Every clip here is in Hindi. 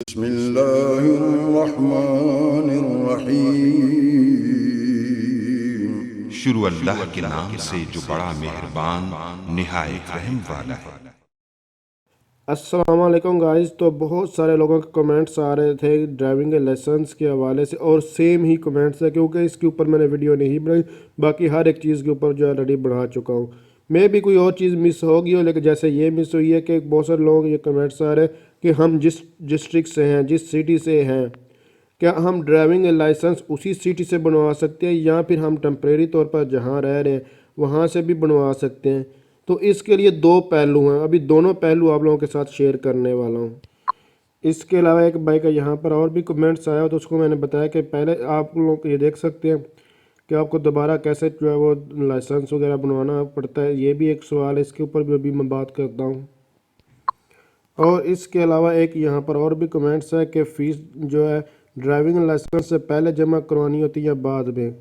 बिस्मिल्लाहिर्रहमानिर्रहीम। शुरू अल्लाह के नाम से जो बड़ा मेहरबान निहायत रहम वाला है। अस्सलाम वालेकुम गाइस। तो बहुत सारे लोगों के कमेंट्स आ रहे थे ड्राइविंग के लेसन्स के हवाले से, और सेम ही कमेंट्स है क्योंकि इसके ऊपर मैंने वीडियो नहीं बनाई। बाकी हर एक चीज़ के ऊपर जो ऑलरेडी बना चुका हूँ। मैं भी कोई और चीज़ मिस होगी हो, लेकिन जैसे ये मिस हुई है कि बहुत सारे लोग ये कमेंट्स आ रहे हैं कि हम जिस डिस्ट्रिक्ट से हैं, जिस सिटी से हैं, क्या हम ड्राइविंग लाइसेंस उसी सिटी से बनवा सकते हैं, या फिर हम टेम्परेरी तौर पर जहाँ रह रहे हैं वहाँ से भी बनवा सकते हैं। तो इसके लिए दो पहलू हैं, अभी दोनों पहलू आप लोगों के साथ शेयर करने वाला हूँ। इसके अलावा एक भाई का यहाँ पर और भी कमेंट्स आया, तो उसको मैंने बताया कि पहले आप लोग ये देख सकते हैं कि आपको दोबारा कैसे जो है वो लाइसेंस वगैरह बनवाना पड़ता है। ये भी एक सवाल है, इसके ऊपर भी अभी मैं बात करता हूँ। और इसके अलावा एक यहाँ पर और भी कमेंट्स है कि फ़ीस जो है ड्राइविंग लाइसेंस से पहले जमा करवानी होती है या बाद में।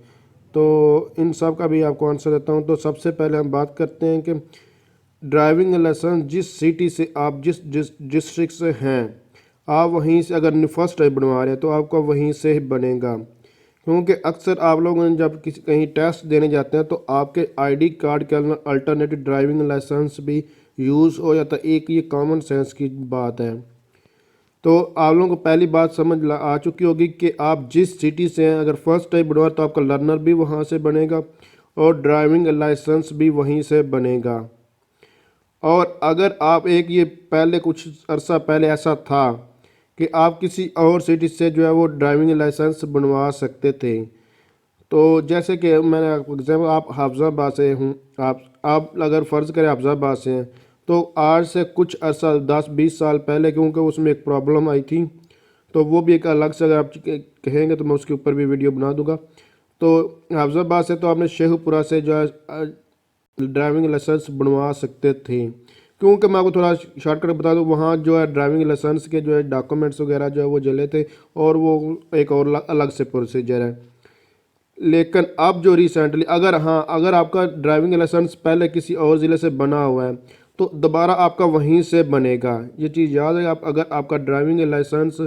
तो इन सब का भी आपको आंसर देता हूँ। तो सबसे पहले हम बात करते हैं कि ड्राइविंग लाइसेंस जिस सिटी से आप जिस डिस्ट्रिक्ट से हैं, आप वहीं से अगर फर्स्ट टाइम बनवा रहे हैं तो आपका वहीं से ही बनेगा। क्योंकि अक्सर आप लोग जब किसी कहीं टेस्ट देने जाते हैं तो आपके आईडी कार्ड के अंदर अल्टरनेटिव ड्राइविंग लाइसेंस भी यूज़ हो जाता है। एक ये कॉमन सेंस की बात है। तो आप लोगों को पहली बात समझ आ चुकी होगी कि आप जिस सिटी से हैं, अगर फर्स्ट टाइम बनवा तो आपका लर्नर भी वहाँ से बनेगा और ड्राइविंग लाइसेंस भी वहीं से बनेगा। और अगर आप एक ये पहले कुछ अरसा पहले ऐसा था कि आप किसी और सिटी से जो है वो ड्राइविंग लाइसेंस बनवा सकते थे। तो जैसे कि मैंने एग्जाम्पल, आप हाफिज़ाबाद से हूँ, आप अगर फ़र्ज़ करें हाफिज़ाबाद से हैं, तो आज से कुछ अर्सा 10-20 साल पहले, क्योंकि उसमें एक प्रॉब्लम आई थी, तो वो भी एक अलग से अगर आप कहेंगे तो मैं उसके ऊपर भी वीडियो बना दूंगा। तो हाफिज़ाबाद से तो आपने शेखपुरा से जो है ड्राइविंग लाइसेंस बनवा सकते थे। क्योंकि मैं आपको थोड़ा शॉर्टकट बता दूं, वहाँ जो है ड्राइविंग लाइसेंस के जो है डॉक्यूमेंट्स वगैरह जो है वो जले थे, और वो एक और अलग से प्रोसीजर है। लेकिन अब जो रिसेंटली अगर आपका ड्राइविंग लाइसेंस पहले किसी और ज़िले से बना हुआ है तो दोबारा आपका वहीं से बनेगा। ये चीज़ याद है, आप अगर आपका ड्राइविंग लाइसेंस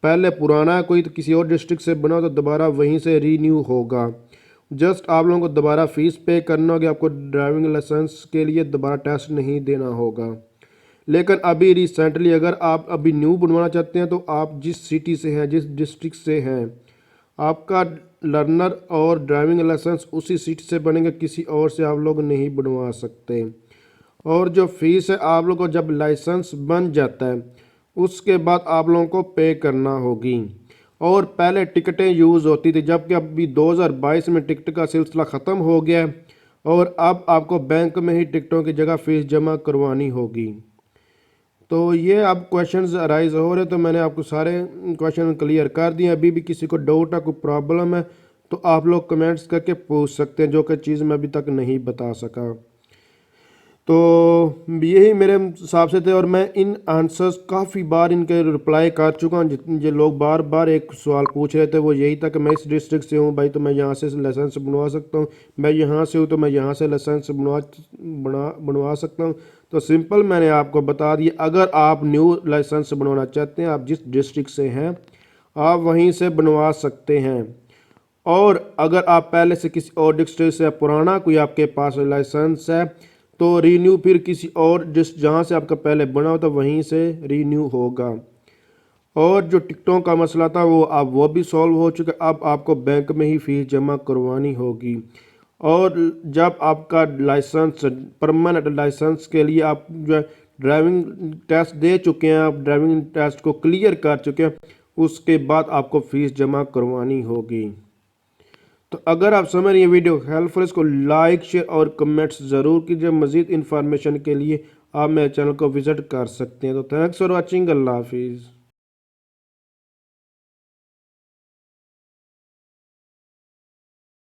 पहले पुराना है कोई, तो किसी और डिस्ट्रिक्ट से बना हो तो दोबारा वहीं से रीन्यू होगा। जस्ट आप लोगों को दोबारा फ़ीस पे करना होगी, आपको ड्राइविंग लाइसेंस के लिए दोबारा टेस्ट नहीं देना होगा। लेकिन अभी रिसेंटली अगर आप अभी न्यू बनवाना चाहते हैं तो आप जिस सिटी से हैं, जिस डिस्ट्रिक्ट से हैं, आपका लर्नर और ड्राइविंग लाइसेंस उसी सीट से बनेंगे, किसी और से आप लोग नहीं बनवा सकते। और जो फीस है आप लोग को जब लाइसेंस बन जाता है उसके बाद आप लोगों को पे करना होगी। और पहले टिकटें यूज़ होती थी, जबकि अभी 2022 में टिकट का सिलसिला ख़त्म हो गया है और अब आपको बैंक में ही टिकटों की जगह फ़ीस जमा करवानी होगी। तो ये अब क्वेश्चंस अराइज हो रहे, तो मैंने आपको सारे क्वेश्चन क्लियर कर दिए। अभी भी किसी को डाउट है, कोई प्रॉब्लम है, तो आप लोग कमेंट्स करके पूछ सकते हैं, जो कि चीज़ मैं अभी तक नहीं बता सका। तो यही मेरे हिसाब से थे, और मैं इन आंसर्स काफ़ी बार इनके रिप्लाई कर चुका हूँ। जितने लोग बार बार एक सवाल पूछ रहे थे वो यही था कि मैं इस डिस्ट्रिक्ट से हूँ भाई, तो मैं यहाँ से लाइसेंस बनवा सकता हूँ, मैं यहाँ से हूँ तो मैं यहाँ से लाइसेंस बनवा सकता हूँ। तो सिंपल मैंने आपको बता दिया, अगर आप न्यू लाइसेंस बनवाना चाहते हैं, आप जिस डिस्ट्रिक्ट से हैं आप वहीं से बनवा सकते हैं। और अगर आप पहले से किसी और डिस्ट्रिक्ट से पुराना कोई आपके पास लाइसेंस है तो रीन्यू फिर किसी और जहाँ से आपका पहले बना हो तो वहीं से रीन्यू होगा। और जो टिकटों का मसला था वो भी सॉल्व हो चुका। अब आपको बैंक में ही फ़ीस जमा करवानी होगी। और जब आपका लाइसेंस परमानेंट लाइसेंस के लिए आप जो है ड्राइविंग टेस्ट दे चुके हैं, आप ड्राइविंग टेस्ट को क्लियर कर चुके हैं, उसके बाद आपको फ़ीस जमा करवानी होगी। तो अगर आप समझ रहे हैं वीडियो हेल्पफुल, इसको लाइक शेयर और कमेंट्स ज़रूर कीजिए। मज़ीद इन्फॉर्मेशन के लिए आप मेरे चैनल को विज़िट कर सकते हैं। तो थैंक्स फॉर वॉचिंग। अल्लाह हाफिज़।